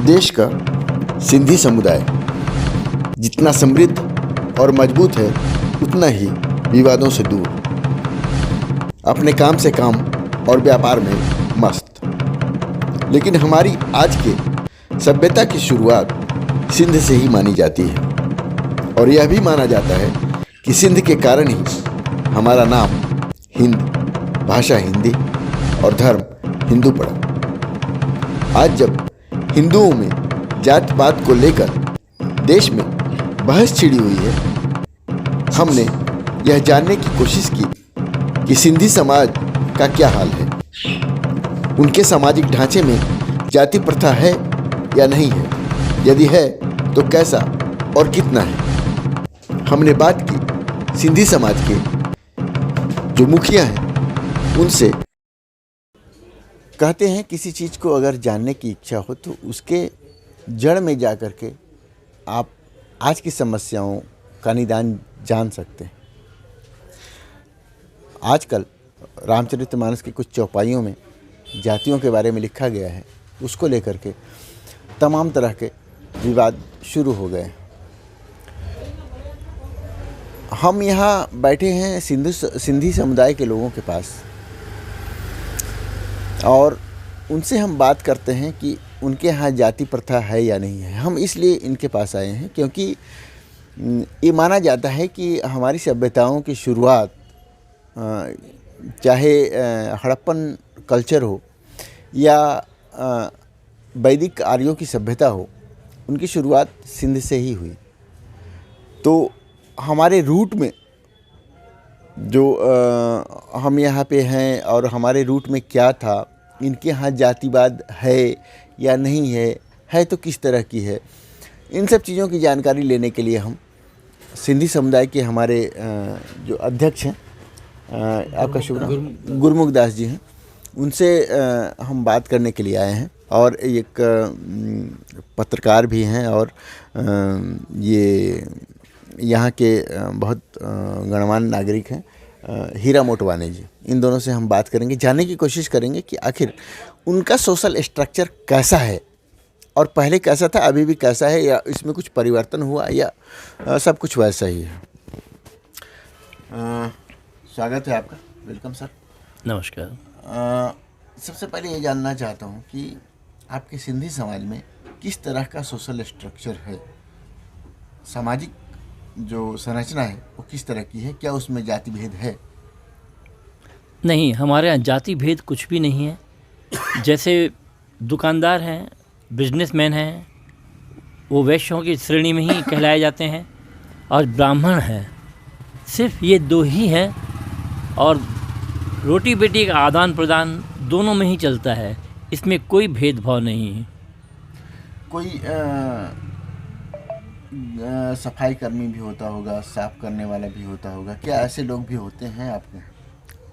देश का सिंधी समुदाय जितना समृद्ध और मजबूत है उतना ही विवादों से दूर, अपने काम से काम और व्यापार में मस्त। लेकिन हमारी आज के सभ्यता की शुरुआत सिंध से ही मानी जाती है और यह भी माना जाता है कि सिंध के कारण ही हमारा नाम हिंद, भाषा हिंदी और धर्म हिंदू पड़ा। आज जब हिंदुओं में जात पात को लेकर देश में बहस छिड़ी हुई है, हमने यह जानने की कोशिश की कि सिंधी समाज का क्या हाल है, उनके सामाजिक ढांचे में जाति प्रथा है या नहीं है, यदि है तो कैसा और कितना है। हमने बात की सिंधी समाज के जो मुखिया हैं उनसे। कहते हैं किसी चीज़ को अगर जानने की इच्छा हो तो उसके जड़ में जा कर के आप आज की समस्याओं का निदान जान सकते हैं। आजकल रामचरितमानस की कुछ चौपाइयों में जातियों के बारे में लिखा गया है, उसको लेकर के तमाम तरह के विवाद शुरू हो गए। हम यहाँ बैठे हैं सिंधी समुदाय के लोगों के पास और उनसे हम बात करते हैं कि उनके यहाँ जाति प्रथा है या नहीं है। हम इसलिए इनके पास आए हैं क्योंकि ये माना जाता है कि हमारी सभ्यताओं की शुरुआत, चाहे हड़प्पन कल्चर हो या वैदिक आर्यों की सभ्यता हो, उनकी शुरुआत सिंध से ही हुई। तो हमारे रूट में जो हम यहाँ पे हैं और हमारे रूट में क्या था, इनके यहाँ जातिवाद है या नहीं है तो किस तरह की है, इन सब चीज़ों की जानकारी लेने के लिए हम सिंधी समुदाय के हमारे जो अध्यक्ष हैं, आपका शुभ नाम गुरमुख दास जी हैं, उनसे हम बात करने के लिए आए हैं। और एक पत्रकार भी हैं और ये यहाँ के बहुत गणमान्य नागरिक हैं, हीरा मोटवानी जी। इन दोनों से हम बात करेंगे, जानने की कोशिश करेंगे कि आखिर उनका सोशल स्ट्रक्चर कैसा है और पहले कैसा था, अभी भी कैसा है, या इसमें कुछ परिवर्तन हुआ या सब कुछ वैसा ही है। स्वागत है आपका, वेलकम सर। नमस्कार। सबसे पहले ये जानना चाहता हूँ कि आपके सिंधी समाज में किस तरह का सोशल स्ट्रक्चर है, सामाजिक जो संरचना है वो किस तरह की है, क्या उसमें जाति भेद है? नहीं, हमारे यहाँ जाति भेद कुछ भी नहीं है। जैसे दुकानदार हैं, बिजनेसमैन हैं, वो वैश्यों की श्रेणी में ही कहलाए जाते हैं, और ब्राह्मण हैं, सिर्फ ये दो ही हैं। और रोटी बेटी का आदान प्रदान दोनों में ही चलता है, इसमें कोई भेदभाव नहीं है। कोई सफाई कर्मी भी होता होगा, साफ करने वाला भी होता होगा, क्या ऐसे लोग भी होते हैं आपके?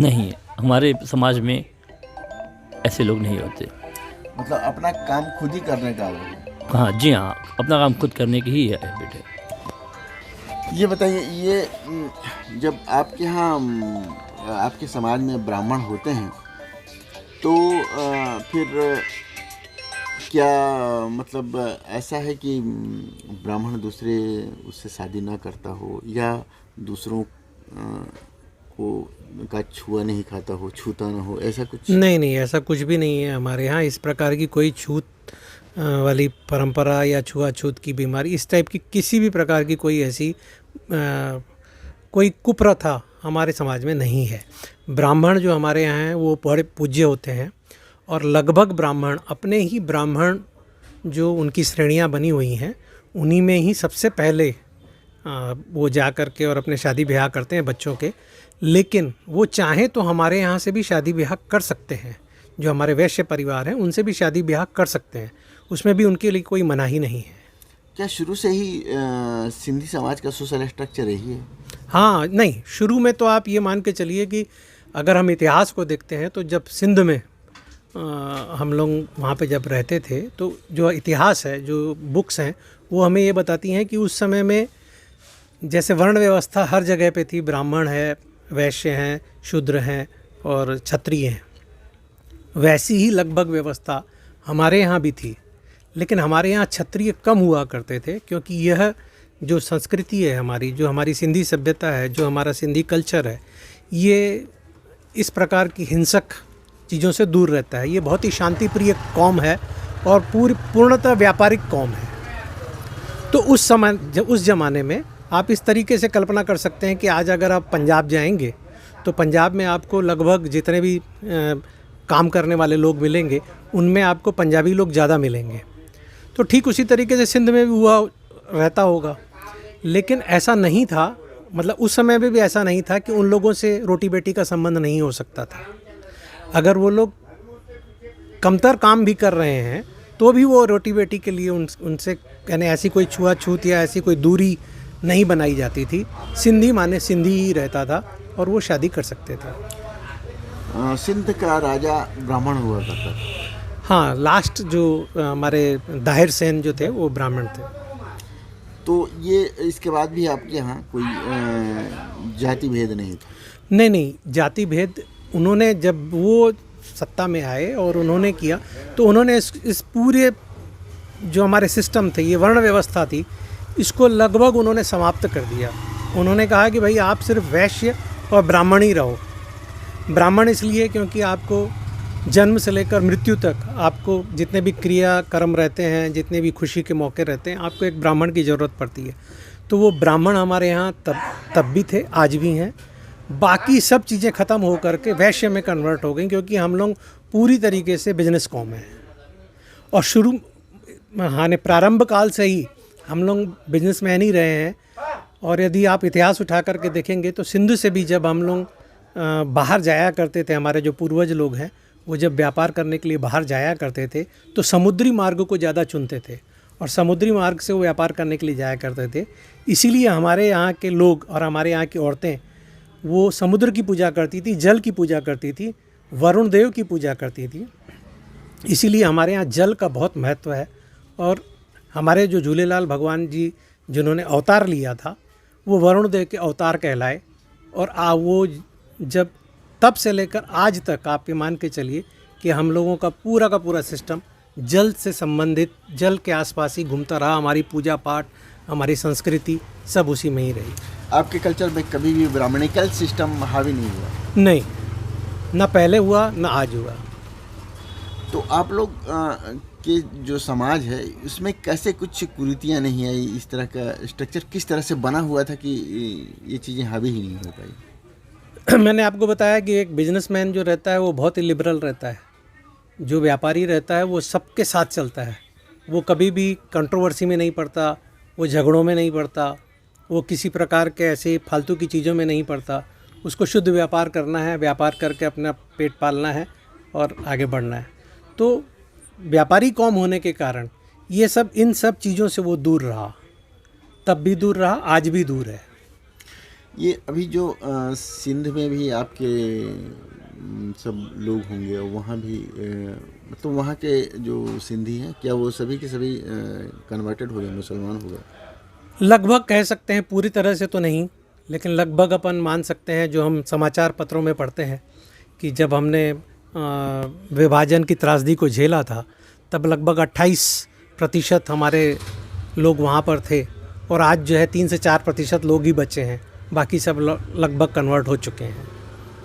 नहीं, हमारे समाज में ऐसे लोग नहीं होते। मतलब अपना काम खुद ही करने का है? हाँ जी हाँ, अपना काम खुद करने की ही है बेटे। ये बताइए, ये जब आपके यहाँ आपके समाज में ब्राह्मण होते हैं तो फिर क्या मतलब ऐसा है कि ब्राह्मण दूसरे उससे शादी ना करता हो या दूसरों को का छुआ नहीं खाता हो, छूता ना हो, ऐसा कुछ? नहीं, ऐसा कुछ भी नहीं है हमारे यहाँ। इस प्रकार की कोई छूत वाली परंपरा या छुआछूत की बीमारी, इस टाइप की किसी भी प्रकार की कोई ऐसी कोई कुप्रथा हमारे समाज में नहीं है। ब्राह्मण जो हमारे यहाँ हैं वो बड़े पूज्य होते हैं और लगभग ब्राह्मण अपने ही ब्राह्मण जो उनकी श्रेणियाँ बनी हुई हैं उन्हीं में ही सबसे पहले वो जा कर के और अपने शादी ब्याह करते हैं बच्चों के। लेकिन वो चाहें तो हमारे यहाँ से भी शादी ब्याह कर सकते हैं, जो हमारे वैश्य परिवार हैं उनसे भी शादी ब्याह कर सकते हैं, उसमें भी उनके लिए कोई मनाही नहीं है। क्या शुरू से ही सिंधी समाज का सोशल स्ट्रक्चर यही है? हाँ, नहीं, शुरू में तो आप ये मान के चलिए कि अगर हम इतिहास को देखते हैं तो जब सिंध में हम लोग वहाँ पे जब रहते थे तो जो इतिहास है, जो बुक्स हैं, वो हमें ये बताती हैं कि उस समय में जैसे वर्ण व्यवस्था हर जगह पे थी, ब्राह्मण है, वैश्य हैं, शूद्र हैं और क्षत्रिय हैं, वैसी ही लगभग व्यवस्था हमारे यहाँ भी थी। लेकिन हमारे यहाँ क्षत्रिय कम हुआ करते थे, क्योंकि यह जो संस्कृति है हमारी, जो हमारी सिंधी सभ्यता है, जो हमारा सिंधी कल्चर है, ये इस प्रकार की हिंसक चीज़ों से दूर रहता है। ये बहुत ही शांतिप्रिय कौम है और पूर्णतः व्यापारिक कौम है। तो उस ज़माने में आप इस तरीके से कल्पना कर सकते हैं कि आज अगर आप पंजाब जाएंगे तो पंजाब में आपको लगभग जितने भी काम करने वाले लोग मिलेंगे, उनमें आपको पंजाबी लोग ज़्यादा मिलेंगे। तो ठीक उसी तरीके से सिंध में भी हुआ रहता होगा, लेकिन ऐसा नहीं था। मतलब उस समय में भी ऐसा नहीं था कि उन लोगों से रोटी बेटी का संबंध नहीं हो सकता था। अगर वो लोग कमतर काम भी कर रहे हैं तो भी वो रोटी बेटी के लिए उनसे यानी ऐसी कोई छुआछूत या ऐसी कोई दूरी नहीं बनाई जाती थी। सिंधी माने सिंधी ही रहता था और वो शादी कर सकते थे। सिंध का राजा ब्राह्मण हुआ करता था। हाँ, लास्ट जो हमारे दाहिर सेन जो थे वो ब्राह्मण थे। तो ये इसके बाद भी आपके यहाँ कोई जाति भेद नहीं था? नहीं, जाति भेद उन्होंने जब वो सत्ता में आए और उन्होंने किया तो उन्होंने इस पूरे जो हमारे सिस्टम थे, ये वर्ण व्यवस्था थी, इसको लगभग उन्होंने समाप्त कर दिया। उन्होंने कहा कि भाई आप सिर्फ वैश्य और ब्राह्मण ही रहो। ब्राह्मण इसलिए क्योंकि आपको जन्म से लेकर मृत्यु तक आपको जितने भी क्रिया कर्म रहते हैं, जितने भी खुशी के मौके रहते हैं, आपको एक ब्राह्मण की ज़रूरत पड़ती है। तो वो ब्राह्मण हमारे यहाँ तब भी थे, आज भी हैं। बाकी सब चीज़ें ख़त्म हो करके वैश्य में कन्वर्ट हो गई, क्योंकि हम लोग पूरी तरीके से बिजनेस कौम हैं और प्रारंभ काल से ही हम लोग बिजनेसमैन ही रहे हैं। और यदि आप इतिहास उठा करके देखेंगे तो सिंधु से भी जब हम लोग बाहर जाया करते थे, हमारे जो पूर्वज लोग हैं वो जब व्यापार करने के लिए बाहर जाया करते थे तो समुद्री मार्ग को ज़्यादा चुनते थे और समुद्री मार्ग से वो व्यापार करने के लिए जाया करते थे। इसीलिए हमारे यहाँ के लोग और हमारे यहाँ की औरतें वो समुद्र की पूजा करती थी, जल की पूजा करती थी, वरुण देव की पूजा करती थी। इसीलिए हमारे यहाँ जल का बहुत महत्व है। और हमारे जो झूलेलाल भगवान जी जिन्होंने अवतार लिया था वो वरुण देव के अवतार कहलाए। और वो जब तब से लेकर आज तक आप ये मान के चलिए कि हम लोगों का पूरा सिस्टम जल से संबंधित, जल के आसपास ही घूमता रहा। हमारी पूजा पाठ, हमारी संस्कृति सब उसी में ही रही। आपके कल्चर में कभी भी ब्राह्मणिकल सिस्टम हावी नहीं हुआ? नहीं, ना पहले हुआ ना आज हुआ। तो आप लोग के जो समाज है उसमें कैसे कुछ कुरीतियाँ नहीं आई? इस तरह का स्ट्रक्चर किस तरह से बना हुआ था कि ये चीज़ें हावी ही नहीं हो पाई? मैंने आपको बताया कि एक बिजनेसमैन जो रहता है वो बहुत ही लिबरल रहता है। जो व्यापारी रहता है वो सबके साथ चलता है। वो कभी भी कंट्रोवर्सी में नहीं पड़ता, वो झगड़ों में नहीं पड़ता, वो किसी प्रकार के ऐसे फालतू की चीज़ों में नहीं पड़ता। उसको शुद्ध व्यापार करना है, व्यापार करके अपना पेट पालना है और आगे बढ़ना है। तो व्यापारी कौम होने के कारण इन सब चीज़ों से वो दूर रहा। तब भी दूर रहा, आज भी दूर है। ये अभी जो सिंध में भी आपके सब लोग होंगे, वहाँ भी मतलब वहाँ के जो सिंधी हैं, क्या वो सभी के सभी कन्वर्टेड हो गए, मुसलमान हो गए? लगभग कह सकते हैं, पूरी तरह से तो नहीं, लेकिन लगभग अपन मान सकते हैं। जो हम समाचार पत्रों में पढ़ते हैं कि जब हमने विभाजन की त्रासदी को झेला था तब लगभग 28% हमारे लोग वहाँ पर थे और आज जो है 3 से 4% लोग ही बचे हैं। बाकी सब लगभग कन्वर्ट हो चुके हैं।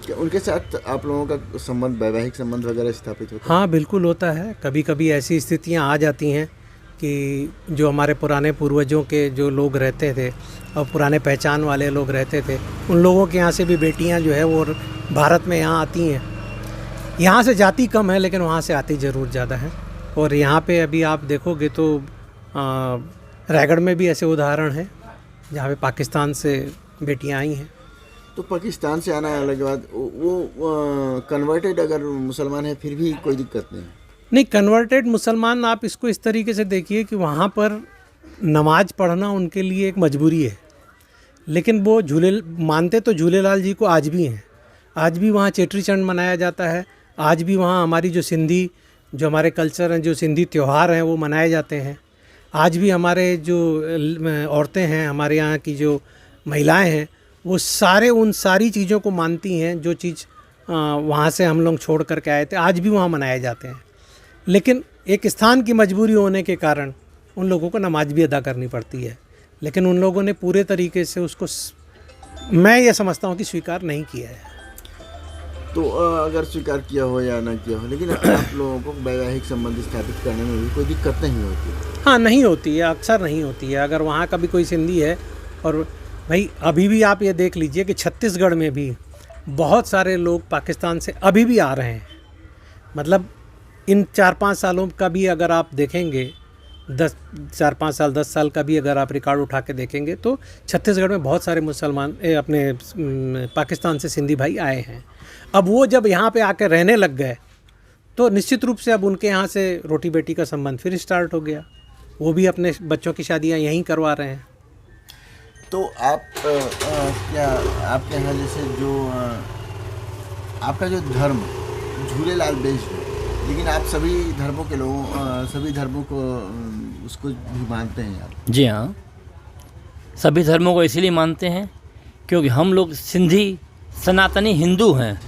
क्या उनके साथ आप लोगों का संबंध, वैवाहिक संबंध वगैरह स्थापित होता है? हाँ, बिल्कुल होता है। कभी कभी ऐसी स्थितियाँ आ जाती हैं कि जो हमारे पुराने पूर्वजों के जो लोग रहते थे और पुराने पहचान वाले लोग रहते थे, उन लोगों के यहाँ से भी बेटियाँ जो है वो भारत में यहाँ आती हैं। यहाँ से जाति कम है लेकिन वहाँ से आती ज़रूर ज़्यादा है। और यहाँ पे अभी आप देखोगे तो रायगढ़ में भी ऐसे उदाहरण हैं जहाँ पे पाकिस्तान से बेटियाँ आई हैं। तो पाकिस्तान से आना अलग बात, वो कन्वर्टेड अगर मुसलमान है फिर भी कोई दिक्कत नहीं? कन्वर्टेड मुसलमान आप इसको इस तरीके से देखिए कि वहाँ पर नमाज पढ़ना उनके लिए एक मजबूरी है। लेकिन वो मानते तो झूलेलाल जी को आज भी हैं। आज भी वहाँ चेट्री चंड मनाया जाता है। आज भी वहाँ हमारी जो हमारे कल्चर हैं, जो सिंधी त्यौहार हैं वो मनाए जाते हैं। आज भी हमारे जो औरतें हैं, हमारे यहाँ की जो महिलाएं हैं, वो उन सारी चीज़ों को मानती हैं जो चीज़ वहाँ से हम लोग छोड़ करके आए थे। आज भी वहाँ मनाए जाते हैं। लेकिन एक स्थान की मजबूरी होने के कारण उन लोगों को नमाज भी अदा करनी पड़ती है, लेकिन उन लोगों ने पूरे तरीके से उसको मैं ये समझता हूँ कि स्वीकार नहीं किया है। तो अगर स्वीकार किया हो या ना किया हो, लेकिन आप लोगों को वैवाहिक संबंध स्थापित करने में भी कोई दिक्कत नहीं होती? हाँ, नहीं होती है, अक्सर नहीं होती है। अगर वहाँ का भी कोई सिंधी है, और भाई अभी भी आप ये देख लीजिए कि छत्तीसगढ़ में भी बहुत सारे लोग पाकिस्तान से अभी भी आ रहे हैं। मतलब इन 4-5 सालों का भी अगर आप देखेंगे, 4-5 साल 10 साल का भी अगर आप रिकॉर्ड उठा के देखेंगे, तो छत्तीसगढ़ में बहुत सारे मुसलमान अपने पाकिस्तान से सिंधी भाई आए हैं। अब वो जब यहाँ पे आके रहने लग गए तो निश्चित रूप से अब उनके यहाँ से रोटी बेटी का संबंध फिर स्टार्ट हो गया। वो भी अपने बच्चों की शादियाँ यहीं करवा रहे हैं। तो आप क्या आपके यहाँ जैसे जो आपका जो धर्म झूलेलाल बेस्ड है, लेकिन आप सभी धर्मों के लोगों सभी धर्मों को उसको भी मानते हैं आप? जी हाँ, सभी धर्मों को इसीलिए मानते हैं क्योंकि हम लोग सिंधी सनातनी हिंदू हैं।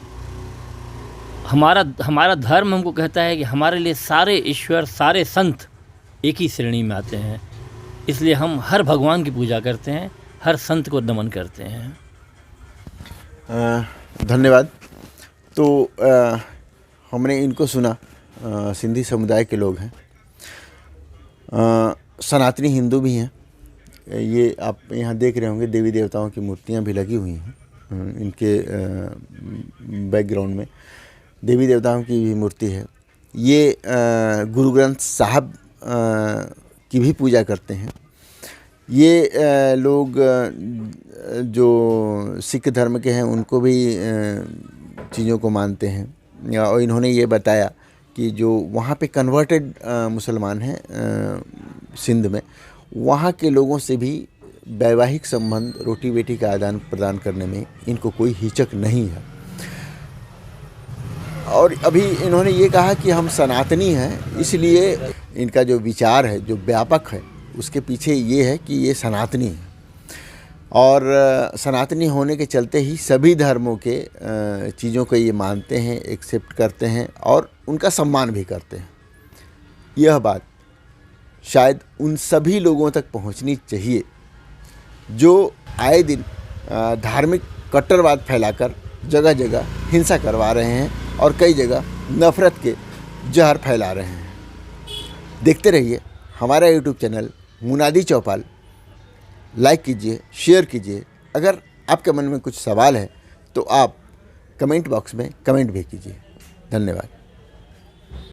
हमारा धर्म हमको कहता है कि हमारे लिए सारे ईश्वर, सारे संत एक ही श्रेणी में आते हैं। इसलिए हम हर भगवान की पूजा करते हैं, हर संत को नमन करते हैं। धन्यवाद। तो हमने इनको सुना, सिंधी समुदाय के लोग हैं, सनातनी हिंदू भी हैं। ये आप यहाँ देख रहे होंगे देवी देवताओं की मूर्तियाँ भी लगी हुई हैं। इनके बैकग्राउंड में देवी देवताओं की भी मूर्ति है। ये गुरु ग्रंथ साहब की भी पूजा करते हैं। ये लोग जो सिख धर्म के हैं उनको भी चीज़ों को मानते हैं। और इन्होंने ये बताया कि जो वहाँ पे कन्वर्टेड मुसलमान हैं सिंध में, वहाँ के लोगों से भी वैवाहिक संबंध, रोटी बेटी का आदान प्रदान करने में इनको कोई हिचक नहीं है। और अभी इन्होंने ये कहा कि हम सनातनी हैं, इसलिए इनका जो विचार है, जो व्यापक है, उसके पीछे ये है कि ये सनातनी है। और सनातनी होने के चलते ही सभी धर्मों के चीज़ों को ये मानते हैं, एक्सेप्ट करते हैं और उनका सम्मान भी करते हैं। यह बात शायद उन सभी लोगों तक पहुंचनी चाहिए जो आए दिन धार्मिक कट्टरवाद फैलाकर जगह जगह हिंसा करवा रहे हैं और कई जगह नफ़रत के जहर फैला रहे हैं। देखते रहिए हमारा यूट्यूब चैनल मुनादी चौपाल। लाइक कीजिए, शेयर कीजिए। अगर आपके मन में कुछ सवाल है तो आप कमेंट बॉक्स में कमेंट भी कीजिए। धन्यवाद।